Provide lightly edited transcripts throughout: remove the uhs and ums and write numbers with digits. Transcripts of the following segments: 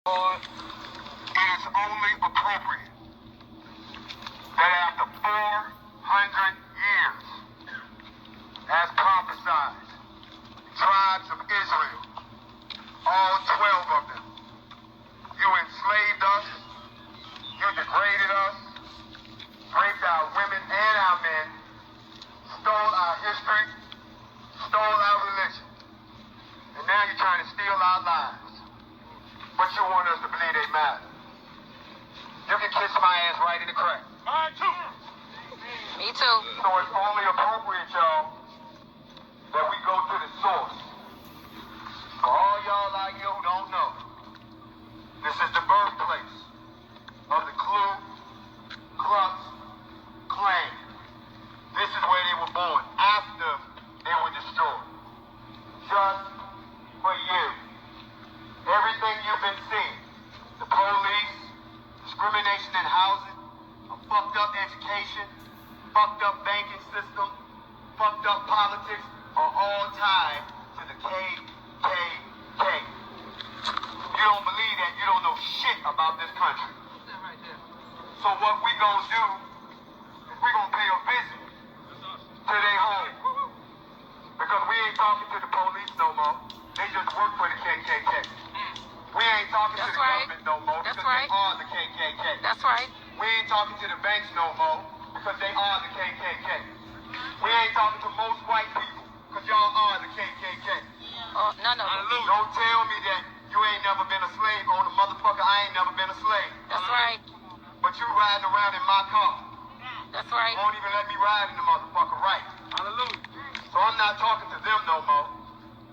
It is only appropriate that after 400 years, as prophesied, tribes of Israel, all 12 of them, you enslaved us, you degraded us, raped our women and our men, stole our history, stole our religion, and now you're trying to steal our lives. But you want us to believe they matter. You can kiss my ass right in the crack. Mine too. Me too. So it's only appropriate, y'all, that we go to the source. For all y'all like you who don't know, this is the birthplace of the Ku Klux Klan. This is where they were born after they were destroyed. Just for you. Everything you've been seeing, the police, discrimination in housing, a fucked up education, fucked up banking system, fucked up politics, are all tied to the KKK. You don't believe that, you don't know shit about this country. So what we gonna do is we gonna pay a visit to their home. Because we ain't talking to the police no more. They just work for the KKK. We ain't talking to the government no more because they are the KKK. That's right. We ain't talking to the banks no more because they are the KKK. We ain't talking to most white people because y'all are the KKK. None of them. Don't tell me that you ain't never been a slave on a motherfucker. I ain't never been a slave. That's right. But you riding around in my car. That's right. Won't even let me ride in the motherfucker right. Hallelujah. So I'm not talking to them no more.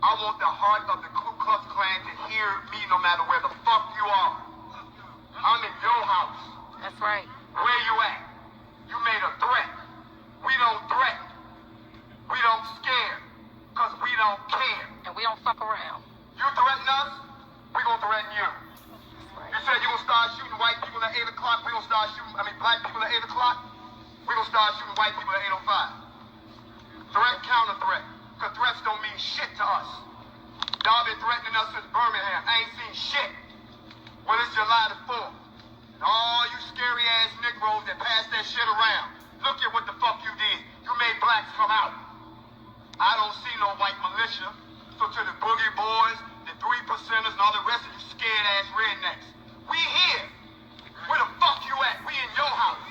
I want the heart of the Ku Klux Klan to hear me no matter where the fuck you are. I'm in your house. That's right. Where you at? You made a threat. We don't threaten. We don't scare. Because we don't care. And we don't fuck around. You threaten us, we gonna threaten you. Right. You said you gonna start shooting white people at 8 o'clock, we gonna start shooting, black people at 8 o'clock, we gonna start shooting white people at 8:05. Threat, counter threat. Because threats don't mean shit to us. Y'all been threatening us since Birmingham. I ain't seen shit. Well, it's July the 4th. And all you scary ass Negroes that pass that shit around, look at what the fuck you did. You made blacks come out. I don't see no white militia. So to the boogie boys, the 3%ers, and all the rest of you scared ass rednecks, we here. Where the fuck you at? We in your house.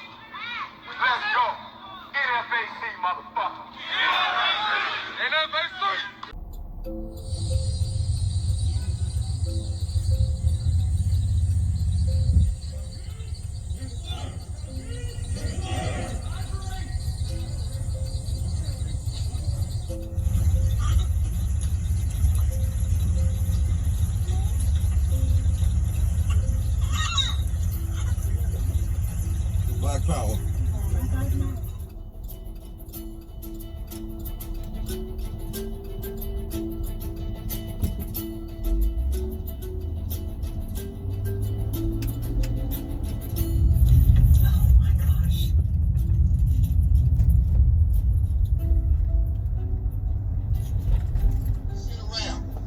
Let's go. NFAC, motherfucker. NFAC. Black power.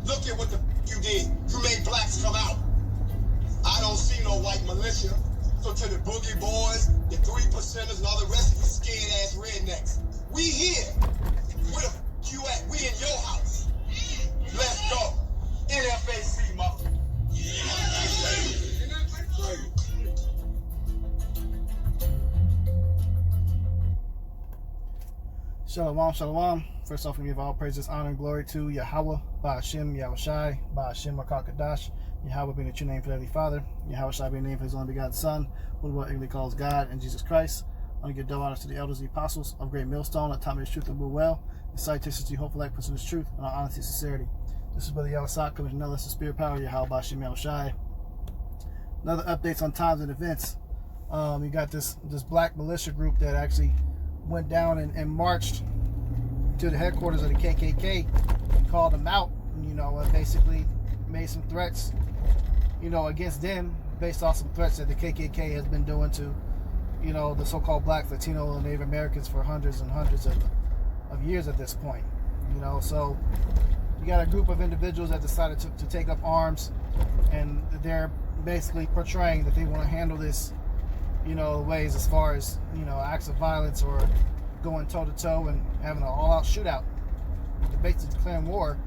Look at what the you did. You made blacks come out. I don't see no white militia. So to the boogie boys, the 3%ers, and all the rest of you scared ass rednecks, we here. Where the f you at? We in your house. Let's go. NFAC, mother. Shalom, shalom. First off, we give all praises, honor, and glory to Yahweh, Ba'ashem, Yahushai, Ba'ashem, Makakadash, Yahweh being the true name for the Heavenly Father, Yahushai being the name for his only begotten Son, who the world English calls God, and Jesus Christ. I want to give double honors to the elders and the apostles of Great Millstone, that taught me the truth and will well, and salutations to you, hopeful like person is truth, and all honesty and sincerity. This is Brother Yahushai coming to another lesson of spirit power, Yahweh, Ba'ashem, Yahushai. Another updates on times and events. You got this black militia group that actually went down and marched to the headquarters of the KKK, called them out, and basically made some threats, against them based off some threats that the KKK has been doing to, the so-called black, Latino, and Native Americans for hundreds and hundreds of years at this point. So you got a group of individuals that decided to take up arms, and they're basically portraying that they want to handle this, ways as far as, acts of violence or going toe-to-toe and having an all-out shootout. They're basically declaring war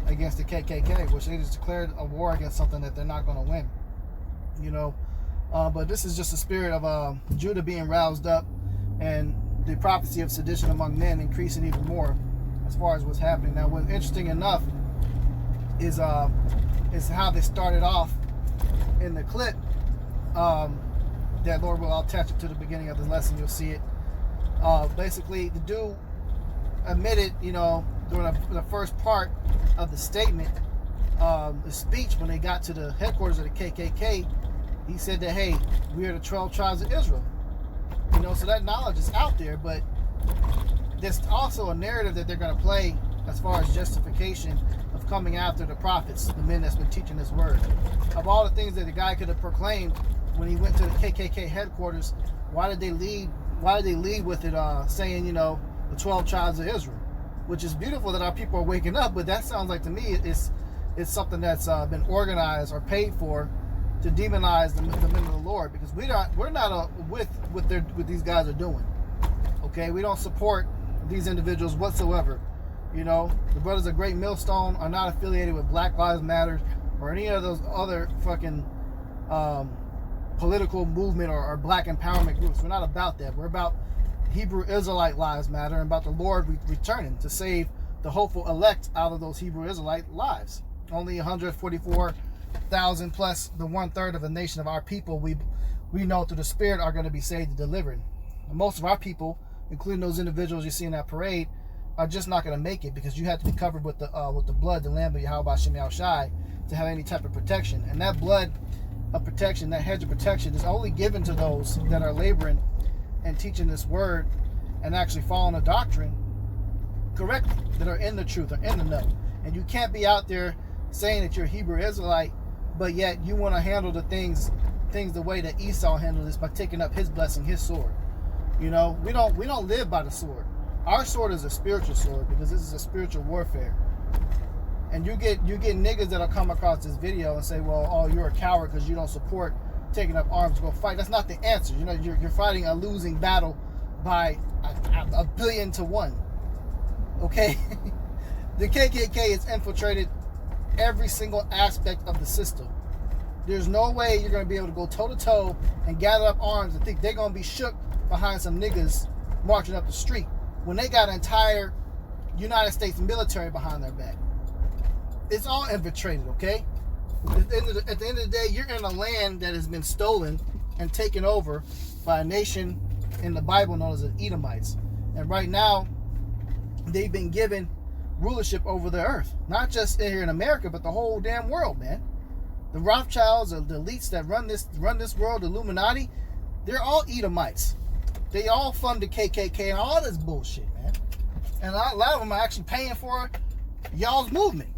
against the KKK, which they just declared a war against something that they're not going to win. But this is just the spirit of Judah being roused up, and the prophecy of sedition among men increasing even more as far as what's happening. Now, what's interesting enough is how they started off in the clip. That Lord will, I'll attach it to the beginning of the lesson. You'll see it. Basically, the dude admitted, during the first part of the statement, the speech when they got to the headquarters of the KKK, he said that, hey, we are the 12 tribes of Israel. So that knowledge is out there, but there's also a narrative that they're going to play as far as justification of coming after the prophets, the men that's been teaching this word. Of all the things that the guy could have proclaimed when he went to the KKK headquarters, why did they lead with it saying, the 12 tribes of Israel? Which is beautiful that our people are waking up, but that sounds like to me it's something that's been organized or paid for to demonize the men of the Lord, because we're not with what these guys are doing. Okay, we don't support these individuals whatsoever. The Brothers of Great Millstone are not affiliated with Black Lives Matter or any of those other fucking political movement or black empowerment groups. We're not about that. We're about Hebrew Israelite lives matter and about the Lord returning to save the hopeful elect out of those Hebrew Israelite lives. Only 144,000 plus the 1/3 of the nation of our people we know through the Spirit are going to be saved and delivered. And most of our people, including those individuals you see in that parade, are just not going to make it, because you have to be covered with the blood, the Lamb of Yahweh Shem Yahushai, to have any type of protection. And that blood of protection, that hedge of protection, is only given to those that are laboring and teaching this word and actually following the doctrine correctly, that are in the truth, or in the know. And you can't be out there saying that you're a Hebrew Israelite, but yet you want to handle the things the way that Esau handled this, by taking up his blessing, his sword. We don't live by the sword. Our sword is a spiritual sword, because this is a spiritual warfare. And you get niggas that'll come across this video and say, well, oh, you're a coward because you don't support taking up arms to go fight. That's not the answer. You're fighting a losing battle by a billion to one. Okay? The KKK has infiltrated every single aspect of the system. There's no way you're going to be able to go toe-to-toe and gather up arms and think they're going to be shook behind some niggas marching up the street when they got an entire United States military behind their back. It's all infiltrated, okay? At the end of the day, you're in a land that has been stolen and taken over by a nation in the Bible known as the Edomites. And right now, they've been given rulership over the earth. Not just here in America, but the whole damn world, man. The Rothschilds, the elites that run this world, the Illuminati, they're all Edomites. They all fund the KKK and all this bullshit, man. And a lot of them are actually paying for y'all's movement.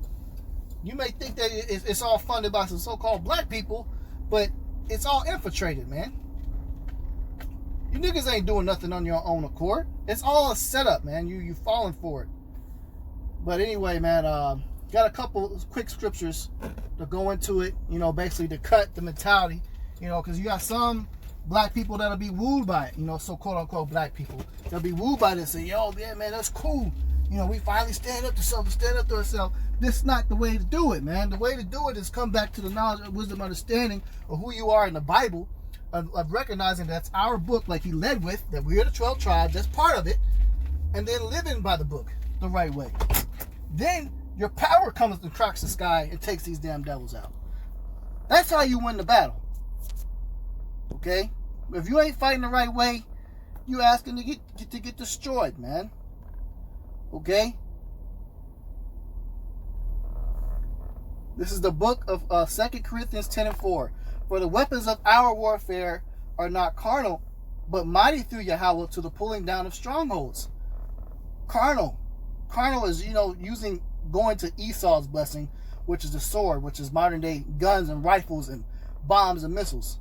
You may think that it's all funded by some so-called black people, but it's all infiltrated, man. You niggas ain't doing nothing on your own accord. It's all a setup, man. You falling for it. But anyway, man, got a couple quick scriptures to go into it, basically to cut the mentality, because you got some black people that'll be wooed by it, so quote-unquote black people. They'll be wooed by this and say, yo, yeah, man, that's cool. We finally stand up to ourselves. This is not the way to do it, man. The way to do it is come back to the knowledge, wisdom, understanding of who you are in the Bible, of recognizing that's our book, like he led with, that we are the 12 tribes, that's part of it, and then living by the book the right way. Then your power comes and cracks the sky and takes these damn devils out. That's how you win the battle. Okay? If you ain't fighting the right way, you asking to get destroyed, man. Okay? This is the book of 2 Corinthians 10:4. For the weapons of our warfare are not carnal, but mighty through Yahweh to the pulling down of strongholds. Carnal is, going to Esau's blessing, which is the sword, which is modern day guns and rifles and bombs and missiles.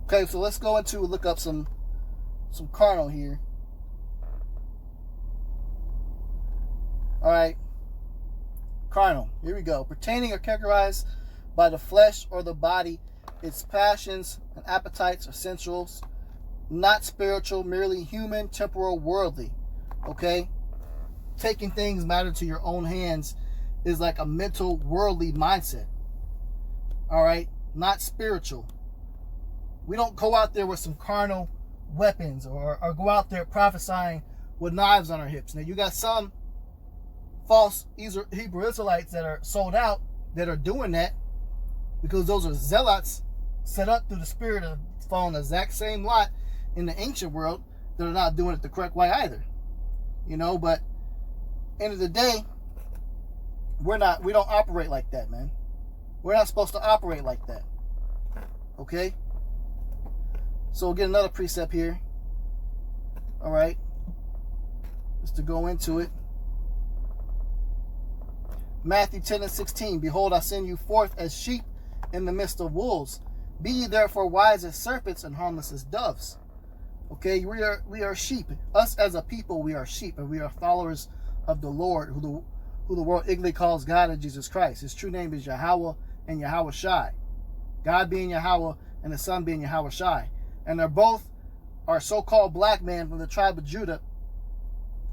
Okay, so let's go into look up some carnal here. All right, Carnal. Here we go. Pertaining or characterized by the flesh or the body, its passions and appetites or sensuals, not spiritual, merely human, temporal, worldly. Okay? Taking things matter to your own hands is like a mental, worldly mindset. Alright? Not spiritual. We don't go out there with some carnal weapons or go out there prophesying with knives on our hips. Now, you got some false Hebrew Israelites that are sold out that are doing that because those are zealots set up through the spirit of following the exact same lot in the ancient world that are not doing it the correct way either. You know, but end of the day, we don't operate like that, man. We're not supposed to operate like that. Okay? So we'll get another precept here. Alright. Just to go into it. Matthew 10:16. Behold, I send you forth as sheep in the midst of wolves. Be ye therefore wise as serpents and harmless as doves. Okay, we are sheep. Us as a people, we are sheep, and we are followers of the Lord, who the world ignorantly calls God and Jesus Christ. His true name is Yahweh and Yahweh Shai. God being Yahweh and the Son being Yahweh Shai. And they're both are so-called black men from the tribe of Judah,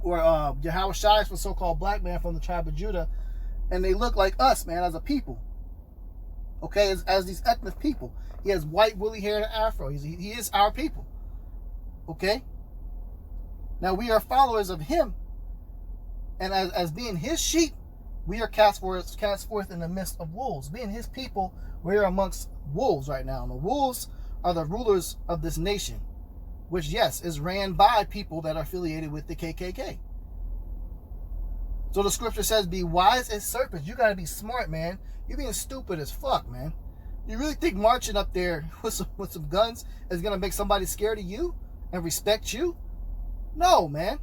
or Yahweh Shai is from so-called black man from the tribe of Judah, and they look like us, man, as a people. Okay, as these ethnic people. He has white woolly hair and afro. He is our people. Okay? Now we are followers of him, and as being his sheep, we are cast forth in the midst of wolves. Being his people, we are amongst wolves right now. And the wolves are the rulers of this nation, which, yes, is ran by people that are affiliated with the KKK. So the scripture says, be wise as serpents. You got to be smart, man. You're being stupid as fuck, man. You really think marching up there with some guns is going to make somebody scared of you and respect you? No, man.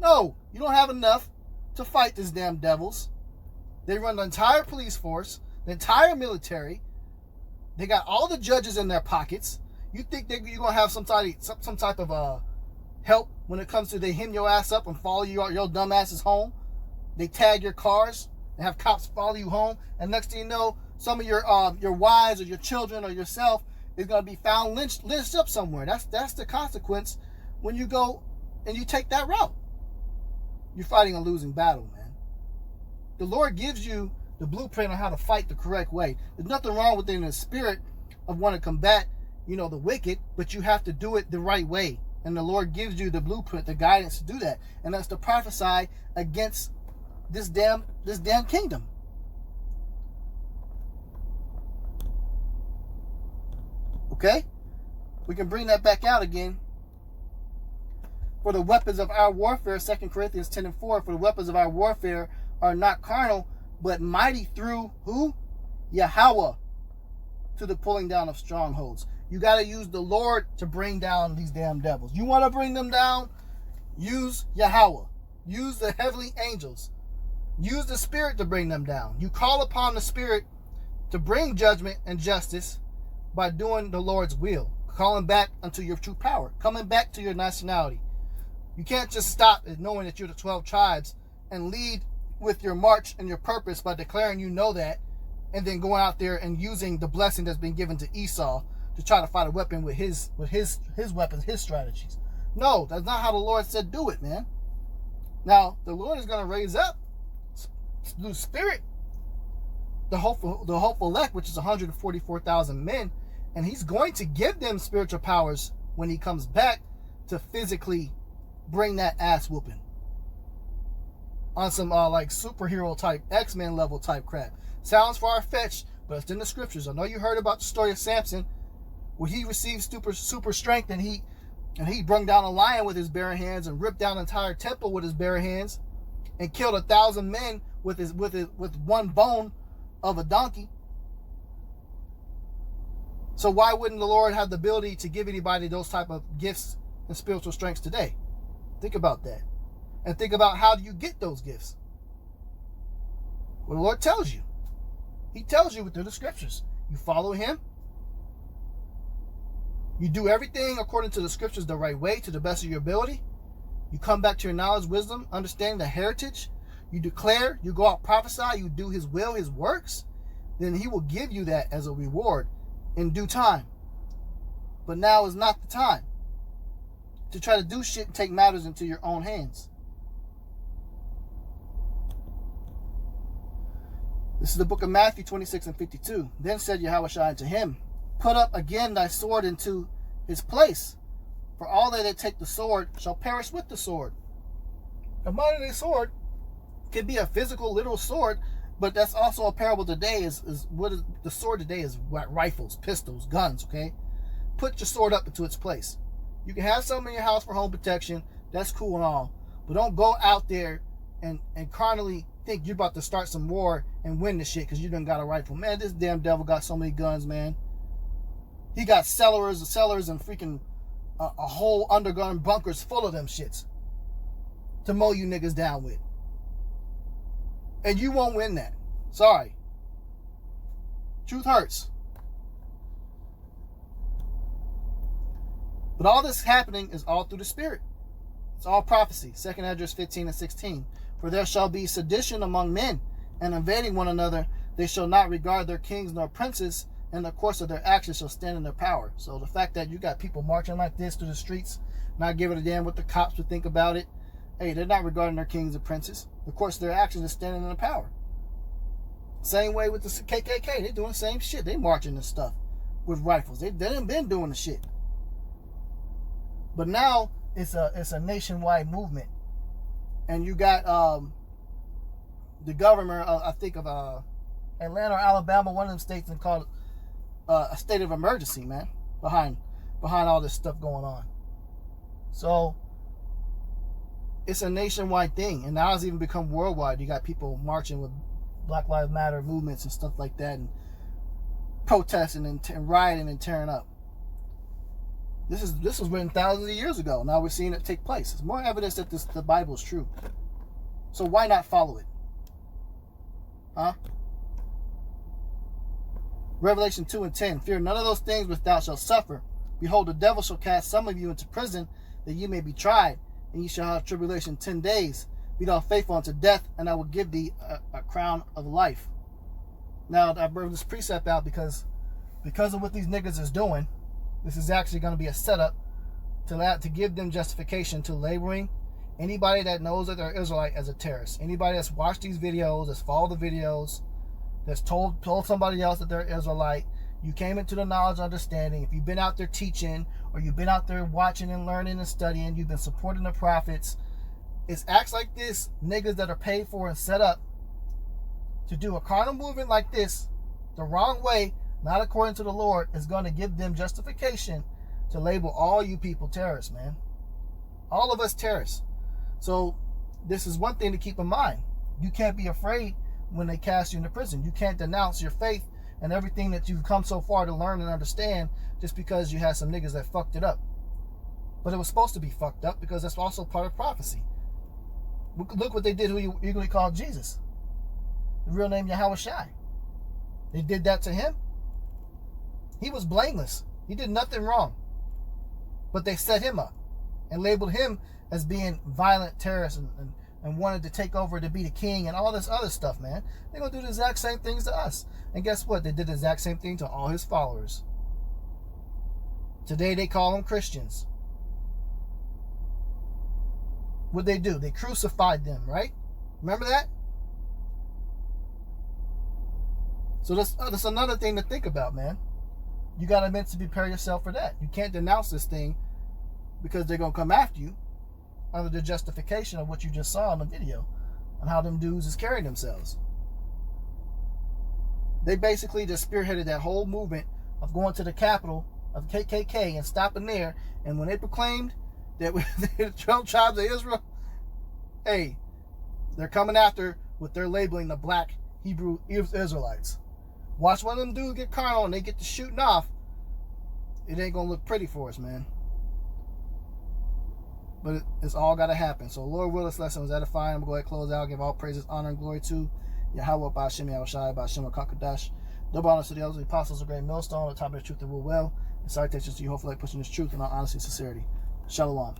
No, you don't have enough to fight these damn devils. They run the entire police force, the entire military. They got all the judges in their pockets. You think you're going to have some type of help when it comes to they hem your ass up and follow your dumb asses home? They tag your cars and have cops follow you home. And next thing you know, some of your wives or your children or yourself is going to be found lynched up somewhere. That's the consequence when you go and you take that route. You're fighting a losing battle, man. The Lord gives you the blueprint on how to fight the correct way. There's nothing wrong with it in the spirit of wanting to combat, the wicked, but you have to do it the right way. And the Lord gives you the blueprint, the guidance to do that. And that's to prophesy against this damn kingdom. Okay? We can bring that back out again. For the weapons of our warfare, 2 Corinthians 10:4, for the weapons of our warfare are not carnal, but mighty through who? Yahweh, to the pulling down of strongholds. You got to use the Lord to bring down these damn devils. You want to bring them down? Use Yahweh. Use the heavenly angels. Use the Spirit to bring them down. You call upon the Spirit to bring judgment and justice by doing the Lord's will. Calling back unto your true power. Coming back to your nationality. You can't just stop at knowing that you're the 12 tribes and lead with your march and your purpose by declaring you know that, and then going out there and using the blessing that's been given to Esau to try to fight a weapon with his weapons, his strategies. No, that's not how the Lord said do it, man. Now, the Lord is going to raise up through Spirit the hopeful elect, which is 144,000 men, and he's going to give them spiritual powers when he comes back to physically bring that ass whooping on some like superhero type, X-Men level type crap. Sounds far-fetched, but it's in the scriptures. I know you heard about the story of Samson, where he received super strength, and he brung down a lion with his bare hands and ripped down an entire temple with his bare hands and killed 1,000 men with one bone of a donkey. So why wouldn't the Lord have the ability to give anybody those type of gifts and spiritual strengths today? Think about that. And think about, how do you get those gifts? Well, the Lord tells you. He tells you through the scriptures. You follow him. You do everything according to the scriptures the right way, to the best of your ability. You come back to your knowledge, wisdom, understanding the heritage. you declare, you go out prophesy, you do his will, his works, then he will give you that as a reward in due time. But now is not the time to try to do shit and take matters into your own hands. This is the book of Matthew 26 and 52. Then said Yahushua unto him, put up again thy sword into his place, for all they that take the sword shall perish with the sword. The modern day sword can be a physical, literal sword, but that's also a parable today. Is what is the sword today is rifles, pistols, guns, okay? Put your sword up into its place. You can have some in your house for home protection. That's cool and all. But don't go out there and carnally think you're about to start some war and win the shit because you done got a rifle. Man, this damn devil got so many guns, man. He got cellars and freaking a whole underground bunkers full of them shits to mow you niggas down with. And you won't win that. Sorry. Truth hurts. But all this happening is all through the Spirit. It's all prophecy. 2nd Esdras 15 and 16. For there shall be sedition among men, and invading one another, they shall not regard their kings nor princes, and the course of their actions shall stand in their power. So the fact that you got people marching like this through the streets, not giving a damn what the cops would think about it, hey, they're not regarding their kings and princes. The course of their actions is standing in their power. Same way with the KKK. They're doing the same shit. They marching and stuff with rifles. They done been doing the shit. But now it's a nationwide movement. And you got the governor, I think of Atlanta or Alabama, one of them states, and called a state of emergency, man, behind all this stuff going on. So it's a nationwide thing, and now it's even become worldwide. You got people marching with Black Lives Matter movements and stuff like that, and protesting and rioting and tearing up. This was written thousands of years ago. Now we're seeing it take place. It's more evidence that the Bible is true. So why not follow it? Huh? Revelation 2 and 10. Fear none of those things which thou shalt suffer. Behold, the devil shall cast some of you into prison, that ye may be tried, and ye shall have tribulation 10 days. Be thou faithful unto death, and I will give thee a crown of life. Now, I brought this precept out because of what these niggas is doing. This is actually going to be a setup to give them justification to labeling anybody that knows that they're Israelite as a terrorist. Anybody that's watched these videos, that's followed the videos, that's told somebody else that they're Israelite. You came into the knowledge and understanding. If you've been out there teaching, or you've been out there watching and learning and studying, you've been supporting the prophets. It's acts like this, niggas that are paid for and set up to do a carnal movement like this the wrong way, not according to the Lord, is going to give them justification to label all you people terrorists, man. All of us terrorists. So this is one thing to keep in mind. You can't be afraid when they cast you into prison. You can't denounce your faith and everything that you've come so far to learn and understand just because you had some niggas that fucked it up. But it was supposed to be fucked up because that's also part of prophecy. Look what they did who you eagerly called Jesus. The real name Yahushua. They did that to him. He was blameless. He did nothing wrong. But they set him up and labeled him as being violent terrorist and wanted to take over to be the king and all this other stuff, man. They're going to do the exact same things to us. And guess what? They did the exact same thing to all his followers. Today they call them Christians. What'd they do? They crucified them, right? Remember that? So that's another thing to think about, man. You got to meant to prepare yourself for that. You can't denounce this thing because they're going to come after you under the justification of what you just saw in the video and how them dudes is carrying themselves. They basically just spearheaded that whole movement of going to the capital of KKK and stopping there. And when they proclaimed that the 12 tribes of Israel, hey, they're coming after what they're labeling the black Hebrew Israelites. Watch one of them dudes get carnal and they get to shooting off. It ain't going to look pretty for us, man. But it's all got to happen. So, Lord will, this lesson was edifying. I'm going to go ahead and close out. Give all praises, honor, and glory to Yahweh, Ba'ashem, Yahushai, Ba'ashem, Kakadash. Double honor to the elders, the apostles, the great millstone, on the top of the truth that will well. And salutations to you, hopefully, pushing this truth in all honesty and sincerity. Shalom.